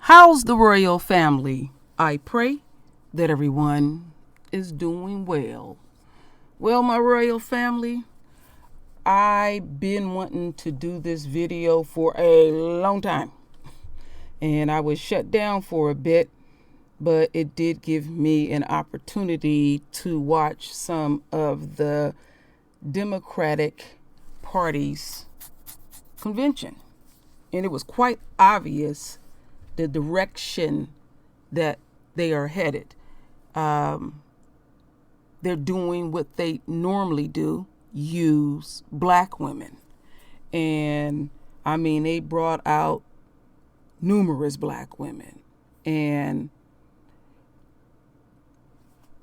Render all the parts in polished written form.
How's the royal family? I pray that everyone is doing well. Well, my royal family, I've been wanting to do this video for a long time. And I was shut down for a bit, but it did give me an opportunity to watch some of the Democratic Party's convention. And it was quite obvious the direction that they are headed. They're doing what they normally do, use black women. And I mean, they brought out numerous black women. And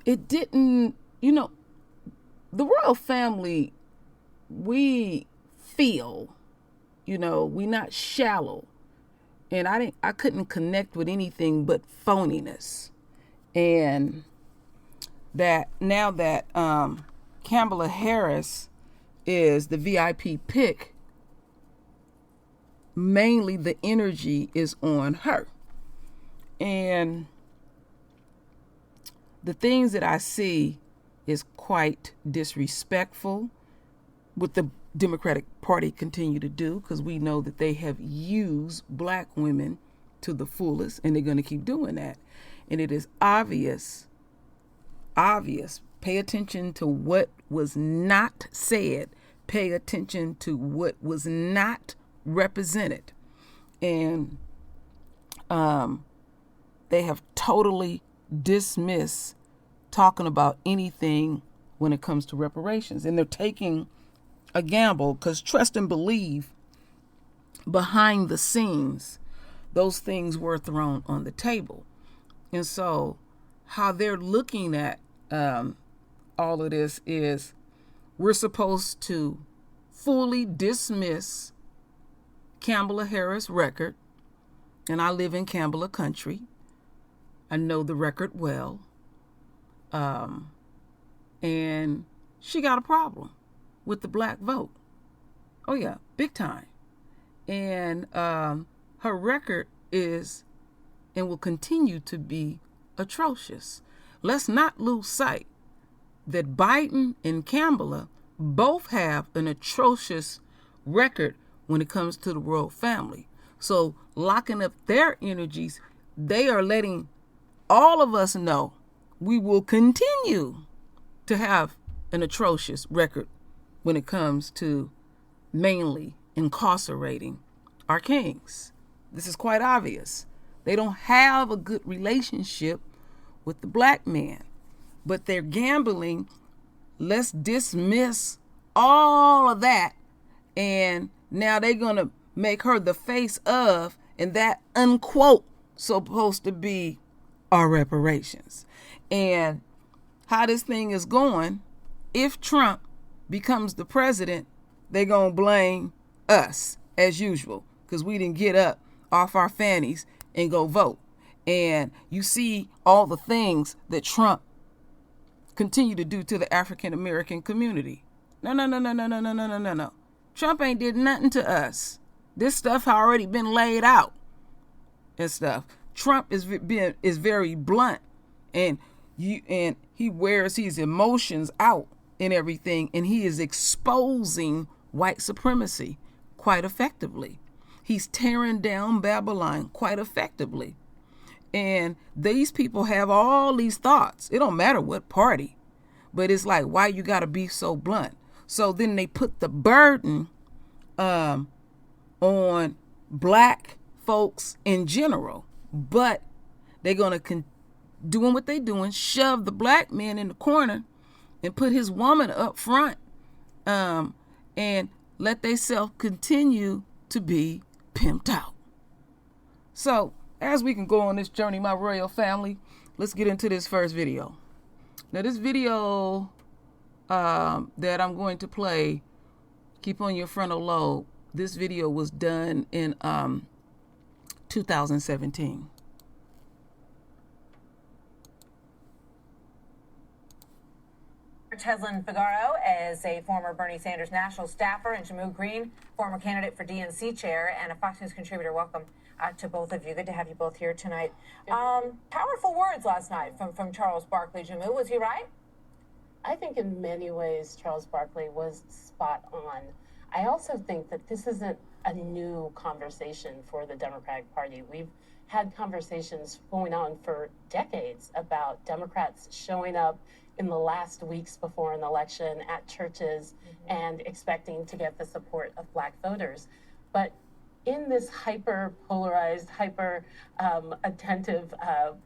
it didn't, the royal family, we feel, we're not shallow. And I couldn't connect with anything but phoniness. And that now that Kamala Harris is the VIP pick, mainly the energy is on her. And the things that I see is quite disrespectful with the Democratic Party continue to do, because we know that they have used black women to the fullest, and they're going to keep doing that. And it is obvious. Pay attention to what was not said. Pay attention to what was not represented. And they have totally dismissed talking about anything when it comes to reparations. And they're taking a gamble, because trust and believe, behind the scenes, those things were thrown on the table. And so how they're looking at all of this is, we're supposed to fully dismiss Kamala Harris' record. And I live in Kamala country. I know the record well. And she got a problem with the black vote. Oh yeah, big time. And her record is and will continue to be atrocious. Let's not lose sight that Biden and Kamala both have an atrocious record when it comes to the royal family. So locking up their energies, they are letting all of us know we will continue to have an atrocious record when it comes to mainly incarcerating our kings. This is quite obvious. They don't have a good relationship with the black man, but they're gambling. Let's dismiss all of that. And now they're going to make her the face of, and that unquote supposed to be our reparations. And how this thing is going, if Trump becomes the president, they're going to blame us as usual, because we didn't get up off our fannies and go vote. And you see all the things that Trump continue to do to the African American community. No. Trump ain't did nothing to us. This stuff already been laid out and stuff. Trump is very blunt, and he wears his emotions out and everything, and he is exposing white supremacy quite effectively. He's tearing down Babylon quite effectively. And these people have all these thoughts. It don't matter what party, but it's like, why you got to be so blunt? So then they put the burden on black folks in general, but they're going to doing what they doing, shove the black man in the corner and put his woman up front, and let themselves continue to be pimped out. So as we can go on this journey, my royal family, let's get into this first video. Now this video that I'm going to play, keep on your frontal lobe. This video was done in 2017. Teslin Figaro is a former Bernie Sanders national staffer, and Jehmu Green, former candidate for DNC chair and a Fox News contributor. Welcome to both of you. Good to have you both here tonight. Powerful words last night from Charles Barkley. Jehmu, was he right? I think in many ways Charles Barkley was spot on. I also think that this isn't a new conversation for the Democratic Party. We've had conversations going on for decades about Democrats showing up in the last weeks before an election at churches and expecting to get the support of Black voters. But in this hyper-polarized, hyper-attentive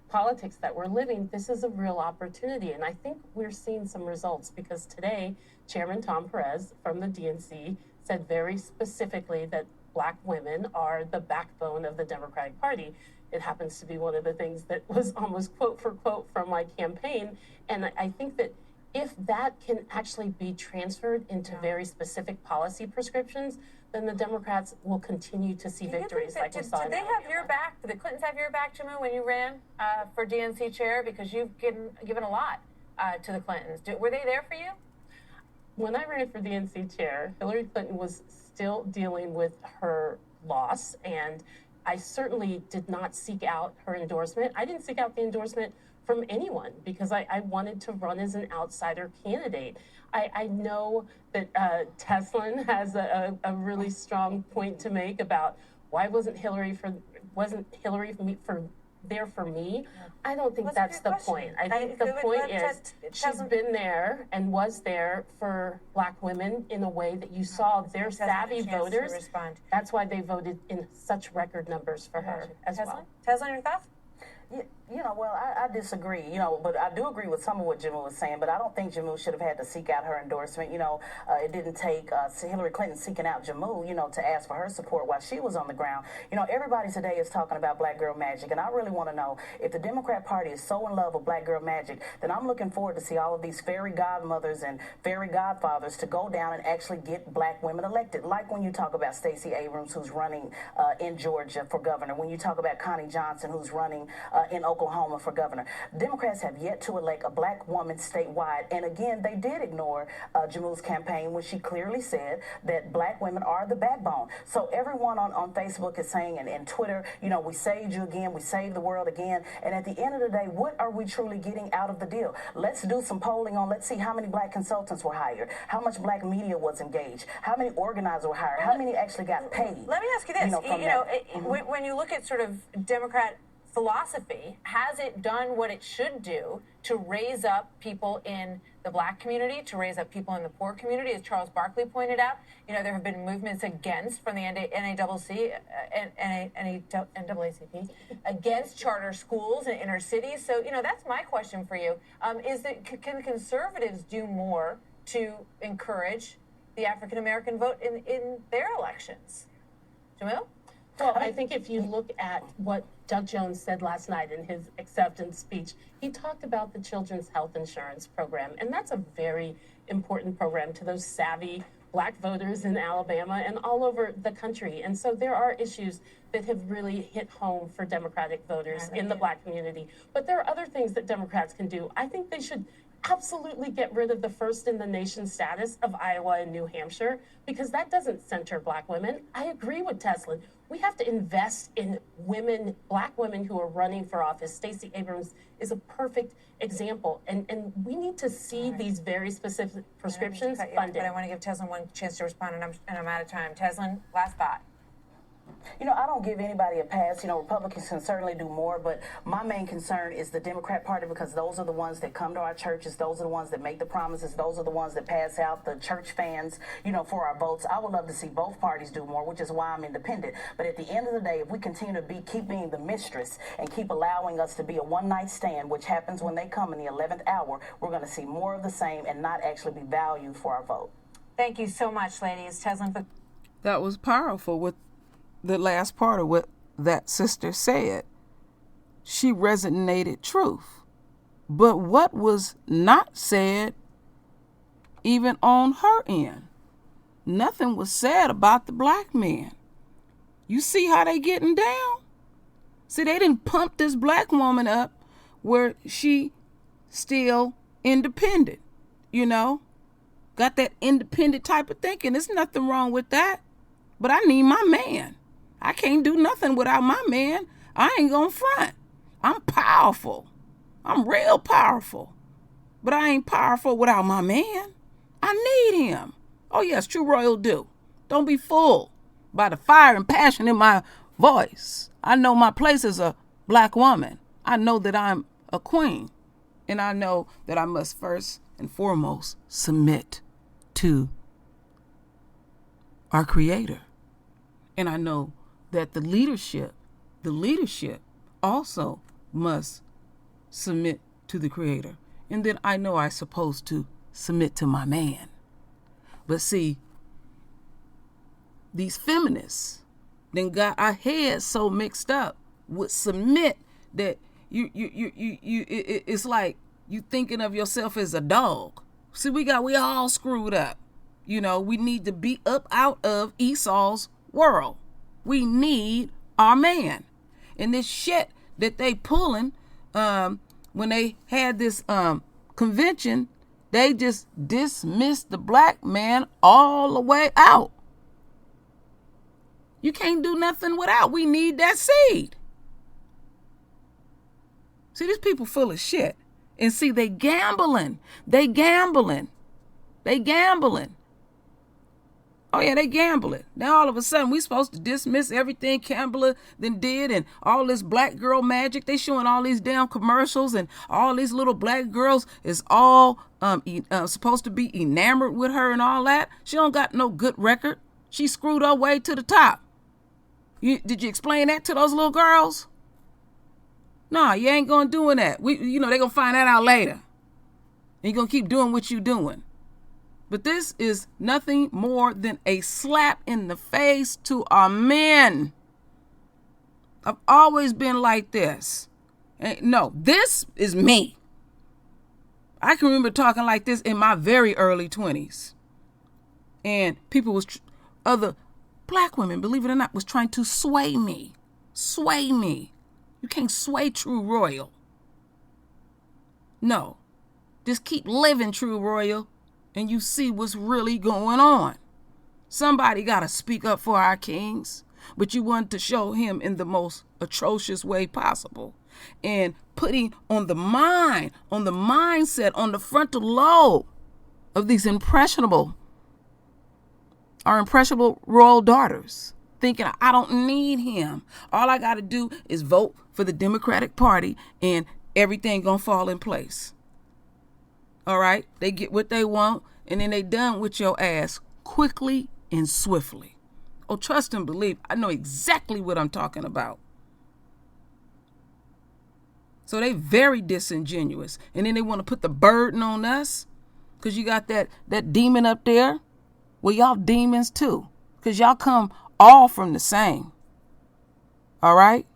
politics that we're living, this is a real opportunity. And I think we're seeing some results because today, Chairman Tom Perez from the DNC said very specifically that Black women are the backbone of the Democratic Party. It happens to be one of the things that was almost quote for quote from my campaign. And I think that if that can actually be transferred into very specific policy prescriptions, then the Democrats will continue to see victories like we saw. Did they have your back? Did the Clintons have your back, Jehmu, when you ran for DNC chair? Because you've given a lot to the Clintons. Were they there for you? When I ran for DNC chair, Hillary Clinton was still dealing with her loss, and I certainly did not seek out her endorsement. I didn't seek out the endorsement from anyone because I wanted to run as an outsider candidate. I know that Teslin has a really strong point to make about why wasn't Hillary there for me? I don't think that's the point. I think the point is she's been there and was there for Black women in a way that you saw their savvy voters. That's why they voted in such record numbers for her as well. Teslin, your thoughts? Well, I disagree, but I do agree with some of what Jehmu was saying, but I don't think Jehmu should have had to seek out her endorsement. It didn't take Hillary Clinton seeking out Jehmu, to ask for her support while she was on the ground. Everybody today is talking about Black Girl Magic, and I really want to know if the Democrat Party is so in love with Black Girl Magic, then I'm looking forward to see all of these fairy godmothers and fairy godfathers to go down and actually get Black women elected, like when you talk about Stacey Abrams, who's running in Georgia for governor, when you talk about Connie Johnson, who's running in Oklahoma for governor. Democrats have yet to elect a Black woman statewide, and again, they did ignore Jehmu's campaign when she clearly said that Black women are the backbone. So everyone on Facebook is saying, and Twitter, we saved you again, we saved the world again, and at the end of the day, what are we truly getting out of the deal? Let's do some polling on, let's see how many Black consultants were hired, how much Black media was engaged, how many organizers were hired, how many actually got paid. Let me ask you this, when you look at sort of Democrat philosophy, has it done what it should do to raise up people in the Black community, to raise up people in the poor community? As Charles Barkley pointed out, there have been movements against, from the NAACP, against charter schools in inner cities. So, that's my question for you. Is that can conservatives do more to encourage the African American vote in their elections? Jehmu? Well, I think if you look at what Doug Jones said last night in his acceptance speech, he talked about the Children's Health Insurance Program, and that's a very important program to those savvy Black voters in Alabama and all over the country. And so there are issues that have really hit home for Democratic voters in the Black community. But there are other things that Democrats can do. I think they should absolutely get rid of the first in the nation status of Iowa and New Hampshire, because that doesn't center Black women. I agree with Teslin. We have to invest in women, Black women who are running for office. Stacey Abrams is a perfect example. And we need to see these very specific prescriptions funded. But I want to give Teslin one chance to respond, and I'm out of time. Teslin, last thought. I don't give anybody a pass. Republicans can certainly do more, but my main concern is the Democrat Party, because those are the ones that come to our churches. Those are the ones that make the promises. Those are the ones that pass out the church fans, for our votes. I would love to see both parties do more, which is why I'm independent. But at the end of the day, if we continue to keep being the mistress and keep allowing us to be a one-night stand, which happens when they come in the 11th hour, we're going to see more of the same and not actually be valued for our vote. Thank you so much, ladies. Teslin. That was powerful with the last part of what that sister said. She resonated truth. But what was not said, even on her end? Nothing was said about the Black men. You see how they getting down? See, they didn't pump this Black woman up where she still independent. got that independent type of thinking. There's nothing wrong with that. But I need my man. I can't do nothing without my man. I ain't gonna front. I'm powerful. I'm real powerful. But I ain't powerful without my man. I need him. Oh yes, true royal do. Don't be fooled by the fire and passion in my voice. I know my place as a black woman. I know that I'm a queen. And I know that I must first and foremost submit to our Creator. And I know that the leadership also must submit to the Creator. And then I know I'm supposed to submit to my man. But see, these feminists then got our heads so mixed up with submit that it's like you thinking of yourself as a dog. See, we all screwed up. We need to be up out of Esau's world. We need our man. And this shit that they pulling, when they had this convention, they just dismissed the black man all the way out. You can't do nothing without. We need that seed. See, these people full of shit. And see, they gambling. Oh yeah, they gambling. Now all of a sudden we supposed to dismiss everything Campbell then did and all this black girl magic. They showing all these damn commercials and all these little black girls is all supposed to be enamored with her and all that. She don't got no good record. She screwed her way to the top. Did you explain that to those little girls? No, you ain't gonna doing that. They gonna find that out later. And you gonna keep doing what you doing. But this is nothing more than a slap in the face to our men. I've always been like this. No, this is me. I can remember talking like this in my very early 20s. And people other black women, believe it or not, was trying to sway me. Sway me. You can't sway true royal. No. Just keep living true royal. And you see what's really going on. Somebody got to speak up for our kings, but you want to show him in the most atrocious way possible. And putting on the mindset, on the frontal lobe of these impressionable royal daughters, thinking, I don't need him. All I got to do is vote for the Democratic Party and everything gonna fall in place. All right, they get what they want, and then they done with your ass quickly and swiftly. Oh, trust and believe, I know exactly what I'm talking about. So they very disingenuous, and then they want to put the burden on us, because you got that demon up there. Well, y'all demons too, because y'all come all from the same. All right,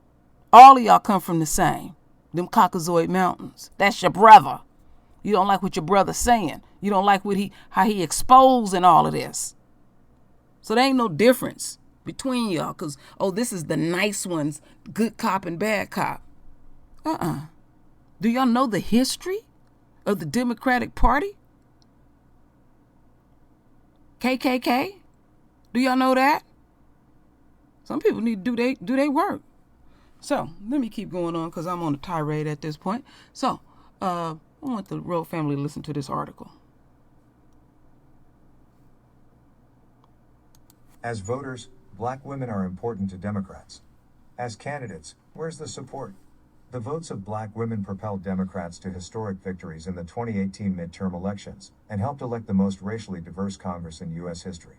all of y'all come from the same. Them Caucasoid Mountains. That's your brother. You don't like what your brother's saying. You don't like how he exposing all of this. So there ain't no difference between y'all because, this is the nice ones, good cop and bad cop. Do y'all know the history of the Democratic Party? KKK? Do y'all know that? Some people need to do they work. So let me keep going on because I'm on a tirade at this point. So I want the royal family to listen to this article. As voters, black women are important to Democrats. As candidates, where's the support? The votes of black women propelled Democrats to historic victories in the 2018 midterm elections and helped elect the most racially diverse Congress in U.S. history.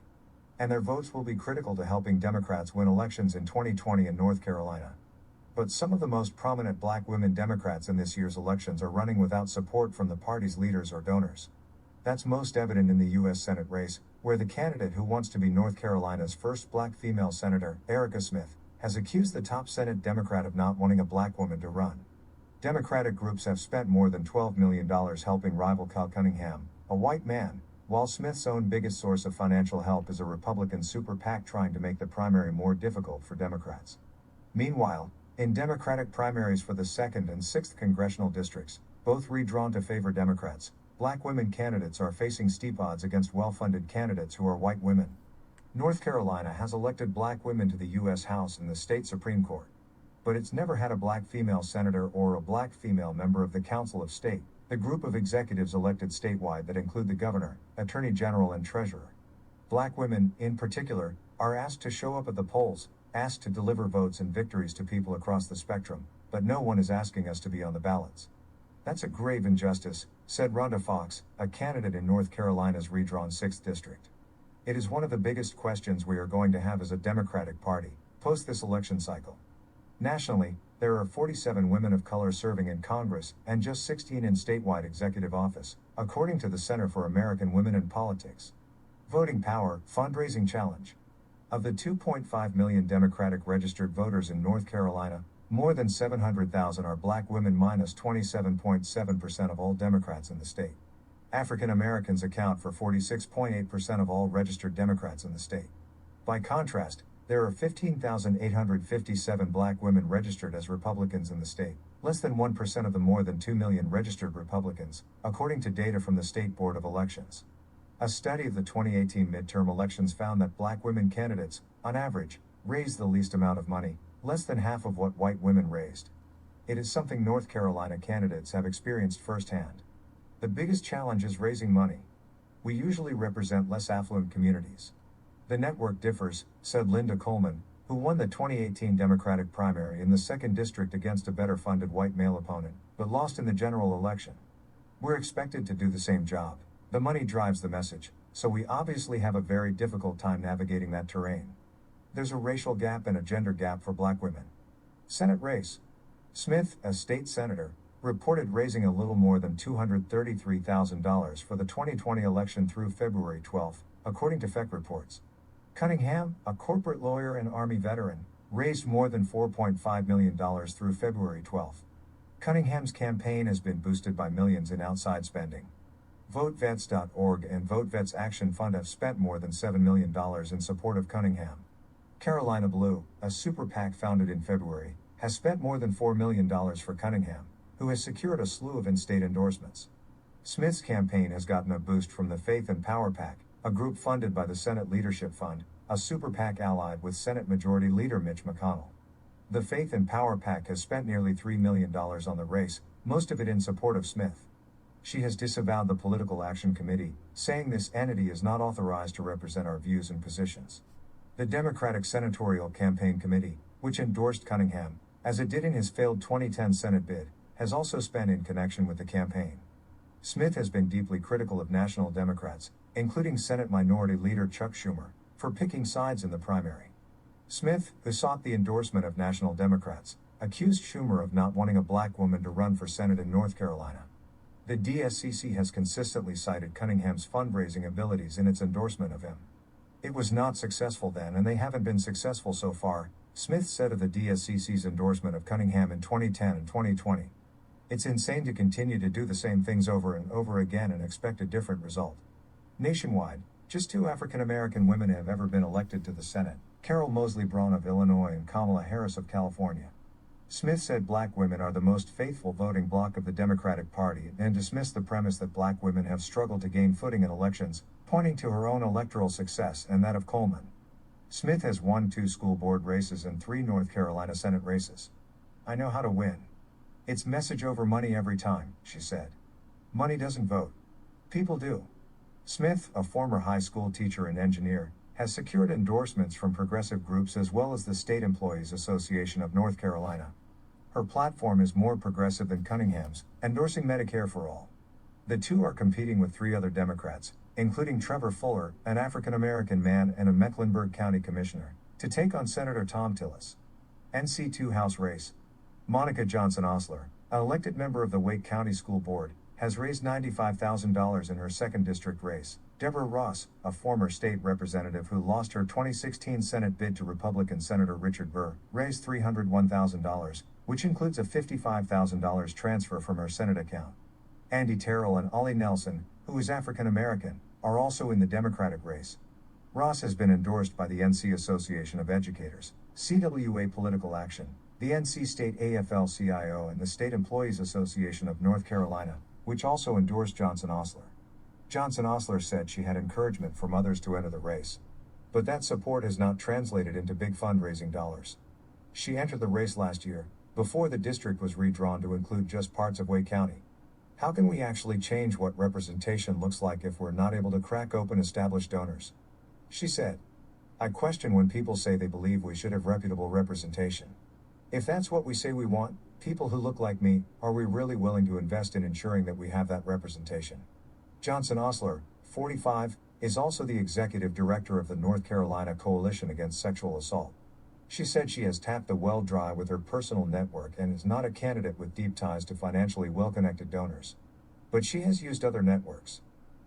And their votes will be critical to helping Democrats win elections in 2020 in North Carolina. But some of the most prominent black women Democrats in this year's elections are running without support from the party's leaders or donors. That's most evident in the U.S. Senate race, where the candidate who wants to be North Carolina's first black female senator, Erica Smith, has accused the top Senate Democrat of not wanting a black woman to run. Democratic groups have spent more than $12 million helping rival Cal Cunningham, a white man, while Smith's own biggest source of financial help is a Republican super PAC trying to make the primary more difficult for Democrats. Meanwhile, in Democratic primaries for the 2nd and 6th congressional districts, both redrawn to favor Democrats, Black women candidates are facing steep odds against well-funded candidates who are white women. North Carolina has elected black women to the U.S. House and the state Supreme Court, but it's never had a black female senator or a black female member of the Council of State, the group of executives elected statewide that include the governor, attorney general, and treasurer. Black women, in particular, are asked to show up at the polls, asked to deliver votes and victories to people across the spectrum, but no one is asking us to be on the ballots. That's a grave injustice, said Rhonda Fox, a candidate in North Carolina's redrawn 6th District. It is one of the biggest questions we are going to have as a Democratic Party, post this election cycle. Nationally, there are 47 women of color serving in Congress and just 16 in statewide executive office, according to the Center for American Women in Politics. Voting Power Fundraising Challenge. Of the 2.5 million Democratic registered voters in North Carolina, more than 700,000 are black women, minus 27.7% of all Democrats in the state. African Americans account for 46.8% of all registered Democrats in the state. By contrast, there are 15,857 black women registered as Republicans in the state, less than 1% of the more than 2 million registered Republicans, according to data from the State Board of Elections. A study of the 2018 midterm elections found that black women candidates, on average, raised the least amount of money, less than half of what white women raised. It is something North Carolina candidates have experienced firsthand. The biggest challenge is raising money. We usually represent less affluent communities. The network differs, said Linda Coleman, who won the 2018 Democratic primary in the 2nd District against a better-funded white male opponent, but lost in the general election. We're expected to do the same job. The money drives the message, so we obviously have a very difficult time navigating that terrain. There's a racial gap and a gender gap for black women. Senate race. Smith, a state senator, reported raising a little more than $233,000 for the 2020 election through February 12, according to FEC reports. Cunningham, a corporate lawyer and Army veteran, raised more than $4.5 million through February 12. Cunningham's campaign has been boosted by millions in outside spending. VoteVets.org and VoteVets Action Fund have spent more than $7 million in support of Cunningham. Carolina Blue, a super PAC founded in February, has spent more than $4 million for Cunningham, who has secured a slew of in-state endorsements. Smith's campaign has gotten a boost from the Faith and Power PAC, a group funded by the Senate Leadership Fund, a super PAC allied with Senate Majority Leader Mitch McConnell. The Faith and Power PAC has spent nearly $3 million on the race, most of it in support of Smith. She has disavowed the Political Action Committee, saying this entity is not authorized to represent our views and positions. The Democratic Senatorial Campaign Committee, which endorsed Cunningham, as it did in his failed 2010 Senate bid, has also spent in connection with the campaign. Smith has been deeply critical of national Democrats, including Senate Minority Leader Chuck Schumer, for picking sides in the primary. Smith, who sought the endorsement of national Democrats, accused Schumer of not wanting a black woman to run for Senate in North Carolina. The DSCC has consistently cited Cunningham's fundraising abilities in its endorsement of him. It was not successful then, and they haven't been successful so far, Smith said of the DSCC's endorsement of Cunningham in 2010 and 2020. It's insane to continue to do the same things over and over again and expect a different result. Nationwide, just 2 African American women have ever been elected to the Senate, Carol Moseley Braun of Illinois and Kamala Harris of California. Smith said black women are the most faithful voting bloc of the Democratic Party and dismissed the premise that black women have struggled to gain footing in elections, pointing to her own electoral success and that of Coleman. Smith has won 2 school board races and 3 North Carolina Senate races. I know how to win. It's message over money every time, she said. Money doesn't vote. People do. Smith, a former high school teacher and engineer, has secured endorsements from progressive groups as well as the State Employees Association of North Carolina. Her platform is more progressive than Cunningham's, endorsing Medicare for all. The two are competing with 3 other Democrats, including Trevor Fuller, an African-American man and a Mecklenburg County Commissioner, to take on Senator Thom Tillis. NC2 House race. Monica Johnson Osler, an elected member of the Wake County School Board, has raised $95,000 in her 2nd district race. Deborah Ross, a former state representative who lost her 2016 Senate bid to Republican Senator Richard Burr, raised $301,000, which includes a $55,000 transfer from her Senate account. Andy Terrell and Ollie Nelson, who is African American, are also in the Democratic race. Ross has been endorsed by the NC Association of Educators, CWA Political Action, the NC State AFL-CIO and the State Employees Association of North Carolina, which also endorsed Johnson Osler. Johnson Osler said she had encouragement from others to enter the race. But that support has not translated into big fundraising dollars. She entered the race last year, before the district was redrawn to include just parts of Wake County. How can we actually change what representation looks like if we're not able to crack open established donors? She said, I question when people say they believe we should have reputable representation. If that's what we say we want, people who look like me, are we really willing to invest in ensuring that we have that representation? Johnson Osler, 45, is also the executive director of the North Carolina Coalition Against Sexual Assault. She said she has tapped the well dry with her personal network and is not a candidate with deep ties to financially well-connected donors. But she has used other networks.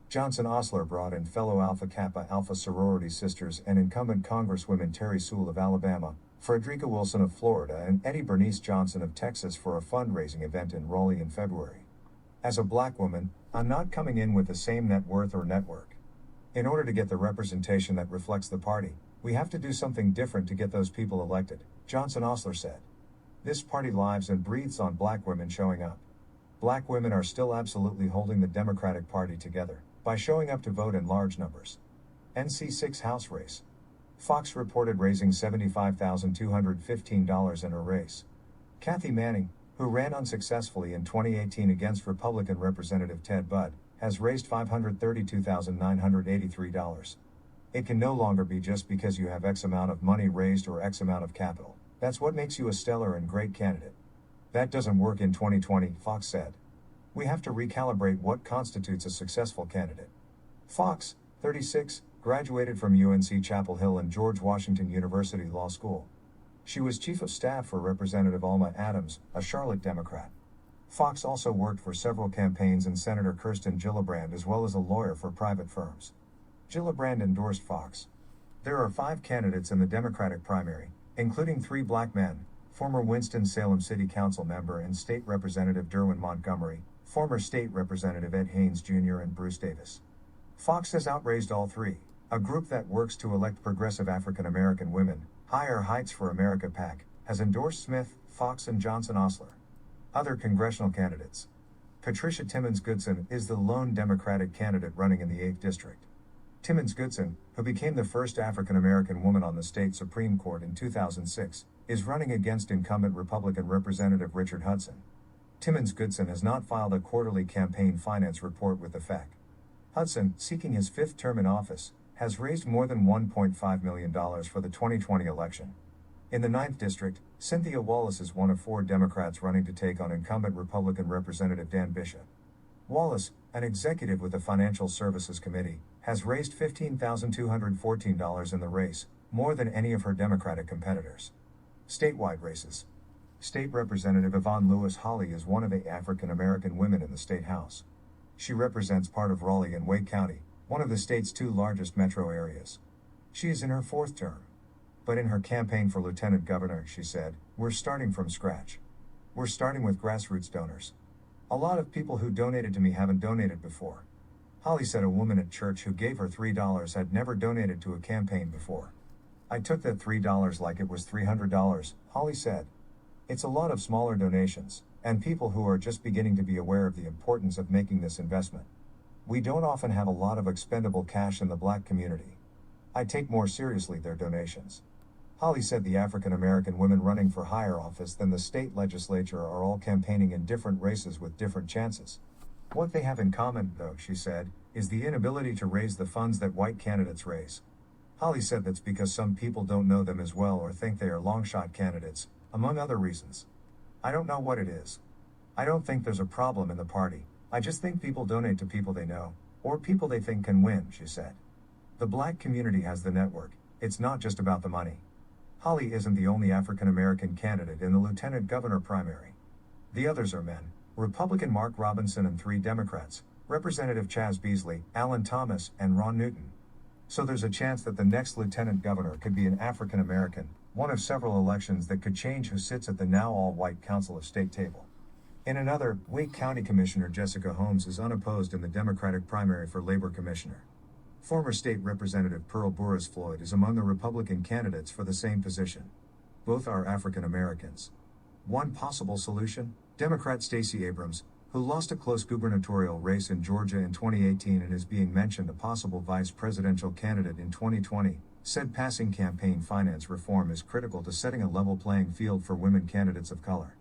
Johnson Osler brought in fellow Alpha Kappa Alpha sorority sisters and incumbent Congresswomen Terry Sewell of Alabama, Frederica Wilson of Florida, and Eddie Bernice Johnson of Texas for a fundraising event in Raleigh in February. As a black woman, I'm not coming in with the same net worth or network. In order to get the representation that reflects the party, we have to do something different to get those people elected, Johnson Osler said. This party lives and breathes on black women showing up. Black women are still absolutely holding the Democratic Party together by showing up to vote in large numbers. NC 6 House race. Fox reported raising $75,215 in her race. Kathy Manning, who ran unsuccessfully in 2018 against Republican Representative Ted Budd, has raised $532,983. It can no longer be just because you have X amount of money raised or X amount of capital. That's what makes you a stellar and great candidate. That doesn't work in 2020, Fox said. We have to recalibrate what constitutes a successful candidate. Fox, 36, graduated from UNC Chapel Hill and George Washington University Law School. She was chief of staff for Representative Alma Adams, a Charlotte Democrat. Fox also worked for several campaigns and Senator Kirsten Gillibrand as well as a lawyer for private firms. Gillibrand endorsed Fox. There are 5 candidates in the Democratic primary, including 3 black men, former Winston-Salem City Council member and State Representative Derwin Montgomery, former State Representative Ed Haynes Jr. and Bruce Davis. Fox has outraised all 3, a group that works to elect progressive African American women. Higher Heights for America PAC has endorsed Smith, Fox and Johnson Osler. Other congressional candidates. Patricia Timmons Goodson is the lone Democratic candidate running in the 8th District. Timmons Goodson, who became the first African American woman on the state Supreme Court in 2006, is running against incumbent Republican Representative Richard Hudson. Timmons Goodson has not filed a quarterly campaign finance report with the FAC. Hudson, seeking his 5th term in office, has raised more than $1.5 million for the 2020 election. In the 9th District, Cynthia Wallace is one of 4 Democrats running to take on incumbent Republican Representative Dan Bishop. Wallace, an executive with the Financial Services Committee, has raised $15,214 in the race, more than any of her Democratic competitors. Statewide races. State Representative Yvonne Lewis Holley is one of 8 African American women in the State House. She represents part of Raleigh and Wake County, one of the state's 2 largest metro areas. She is in her 4th term. But in her campaign for lieutenant governor, she said, "We're starting from scratch. We're starting with grassroots donors. A lot of people who donated to me haven't donated before." Holley said a woman at church who gave her $3 had never donated to a campaign before. "I took that $3 like it was $300, Holley said. It's a lot of smaller donations, and people who are just beginning to be aware of the importance of making this investment. We don't often have a lot of expendable cash in the black community. I take more seriously their donations." Holley said the African American women running for higher office than the state legislature are all campaigning in different races with different chances. What they have in common, though, she said, is the inability to raise the funds that white candidates raise. Holley said that's because some people don't know them as well or think they are long-shot candidates, among other reasons. "I don't know what it is. I don't think there's a problem in the party. I just think people donate to people they know, or people they think can win," she said. The black community has the network. It's not just about the money. Holley isn't the only African American candidate in the lieutenant governor primary. The others are men, Republican Mark Robinson and 3 Democrats, Representative Chaz Beasley, Alan Thomas, and Ron Newton. So there's a chance that the next lieutenant governor could be an African American, one of several elections that could change who sits at the now all-white Council of State table. In another, Wake County Commissioner Jessica Holmes is unopposed in the Democratic primary for Labor Commissioner. Former State Representative Pearl Burris Floyd is among the Republican candidates for the same position. Both are African Americans. One possible solution? Democrat Stacey Abrams, who lost a close gubernatorial race in Georgia in 2018 and is being mentioned a possible vice presidential candidate in 2020, said passing campaign finance reform is critical to setting a level playing field for women candidates of color.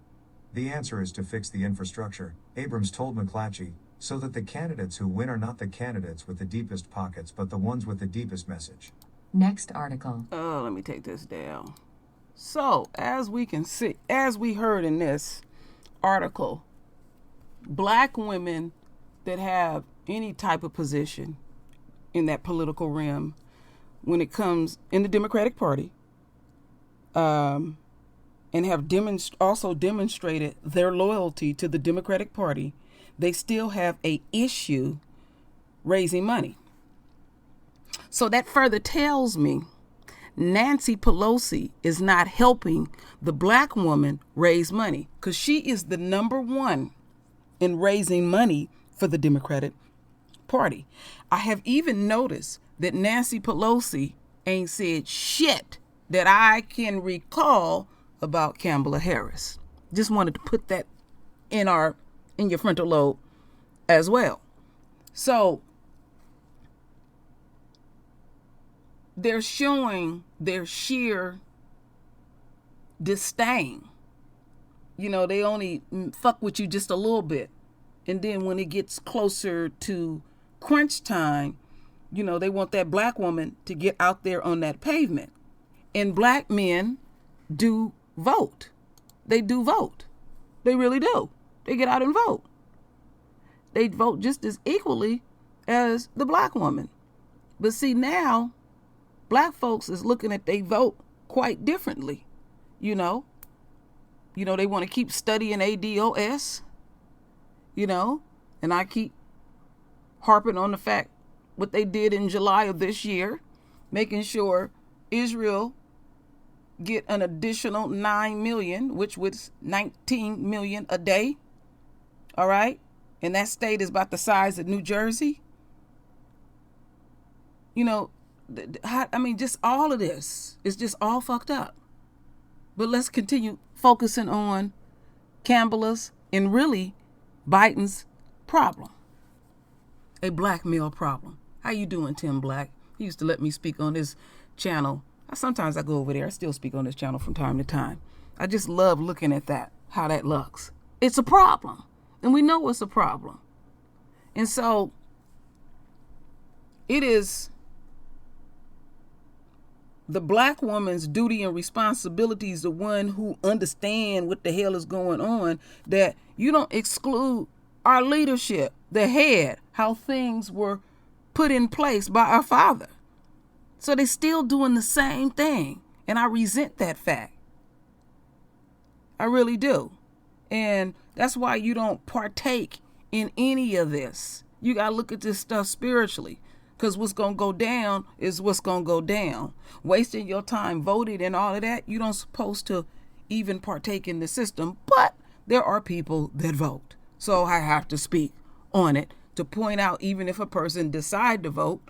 The answer is to fix the infrastructure, Abrams told McClatchy, so that the candidates who win are not the candidates with the deepest pockets but the ones with the deepest message. Next article. Let me take this down. So, as we can see, as we heard in this article, black women that have any type of position in that political realm, when it comes in the Democratic Party, and have also demonstrated their loyalty to the Democratic Party, they still have a issue raising money. So that further tells me Nancy Pelosi is not helping the black woman raise money, because she is the number one in raising money for the Democratic Party. I have even noticed that Nancy Pelosi ain't said shit that I can recall about Kamala Harris. Just wanted to put that in your frontal lobe as well. So they're showing their sheer disdain. You know, they only fuck with you just a little bit. And then when it gets closer to crunch time, you know, they want that black woman to get out there on that pavement. And black men do vote. They do vote. They really do. They get out and vote. They vote just as equally as the black woman. But see, now black folks is looking at they vote quite differently. You know, they want to keep studying ADOS, and I keep harping on the fact what they did in July of this year, making sure Israel get an additional 9 million, which was 19 million a day. All right. And that state is about the size of New Jersey. Just all of this is just all fucked up. But let's continue focusing on Kamala's and really Biden's problem. A black male problem. How you doing, Tim Black? He used to let me speak on this channel. Sometimes I go over there. I still speak on this channel from time to time. I just love looking at that, how that looks. It's a problem. And we know it's a problem. And so it is the black woman's duty and responsibility is the one who understand what the hell is going on, that you don't exclude our leadership, the head, how things were put in place by our father. So they're still doing the same thing. And I resent that fact. I really do. And that's why you don't partake in any of this. You got to look at this stuff spiritually. Because what's going to go down is what's going to go down. Wasting your time voting and all of that, you don't supposed to even partake in the system. But there are people that vote. So I have to speak on it to point out, even if a person decide to vote,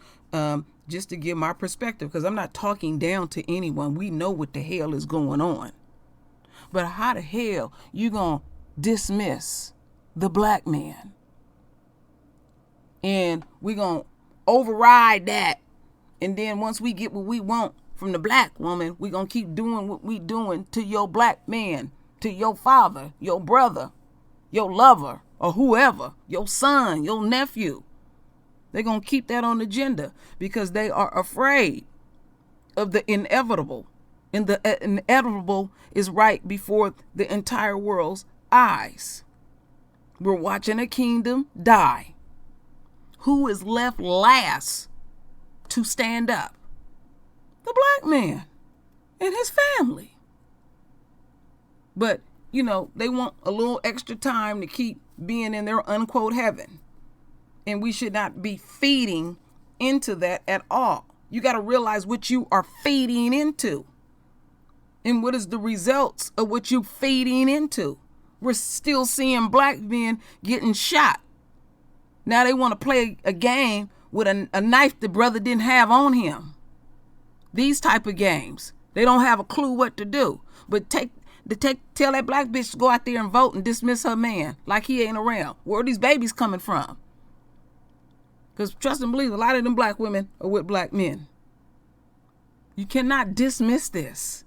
just to give my perspective. Because I'm not talking down to anyone. We know what the hell is going on. But how the hell you going to dismiss the black man? And we going to override that, and then once we get what we want from the black woman, we gonna keep doing what we doing to your black man, to your father, your brother, your lover, or whoever, your son, your nephew. They're gonna keep that on the agenda because they are afraid of the inevitable, and the inevitable is right before the entire world's eyes. We're watching a kingdom die. Who is left last to stand up? The black man and his family. But, they want a little extra time to keep being in their unquote heaven. And we should not be feeding into that at all. You got to realize what you are feeding into. And what is the results of what you're feeding into. We're still seeing black men getting shot. Now they want to play a game with a knife the brother didn't have on him. These type of games. They don't have a clue what to do. But to tell that black bitch to go out there and vote and dismiss her man like he ain't around. Where are these babies coming from? Because trust and believe, a lot of them black women are with black men. You cannot dismiss this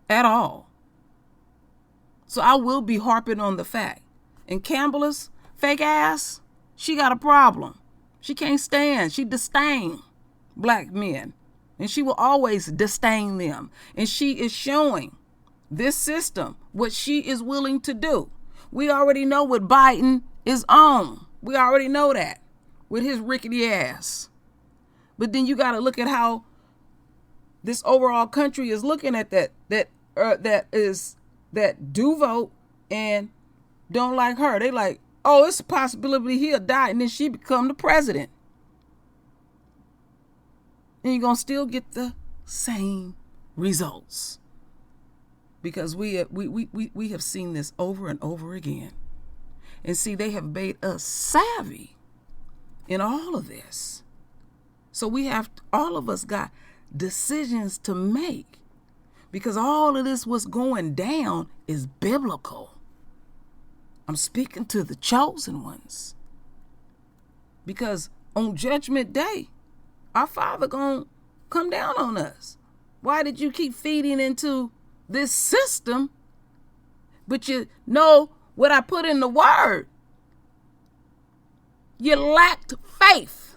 at all. So I will be harping on the fact. And Campbell's fake ass, she got a problem. She can't stand, she disdain black men. And she will always disdain them. And she is showing this system what she is willing to do. We already know what Biden is on. We already know that with his rickety ass. But then you got to look at how this overall country is looking at that do vote and don't like her. They like, oh, it's a possibility he'll die and then she become the president. And you're going to still get the same results. Because we have seen this over and over again. And see, they have made us savvy in all of this. So all of us got decisions to make. Because all of this what's going down is biblical. I'm speaking to the chosen ones. Because on Judgment Day, our Father gonna come down on us. Why did you keep feeding into this system, but you know what I put in the word? You lacked faith.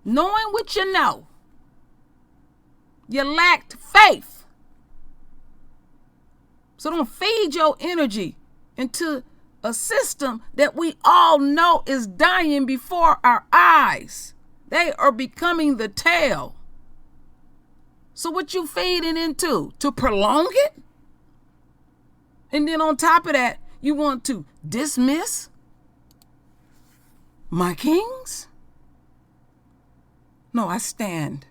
Knowing what you know, you lacked faith. So don't feed your energy into a system that we all know is dying before our eyes. They are becoming the tail. So what you feeding into? To prolong it? And then on top of that, you want to dismiss my kings? No, I stand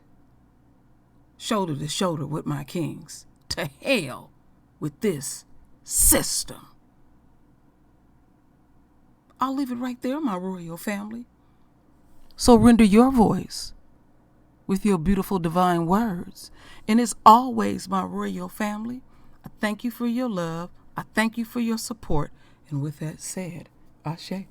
shoulder to shoulder with my kings. To hell with this system. I'll leave it right there, my royal family. So render your voice with your beautiful divine words. And as always, my royal family, I thank you for your love. I thank you for your support. And with that said, Ashe.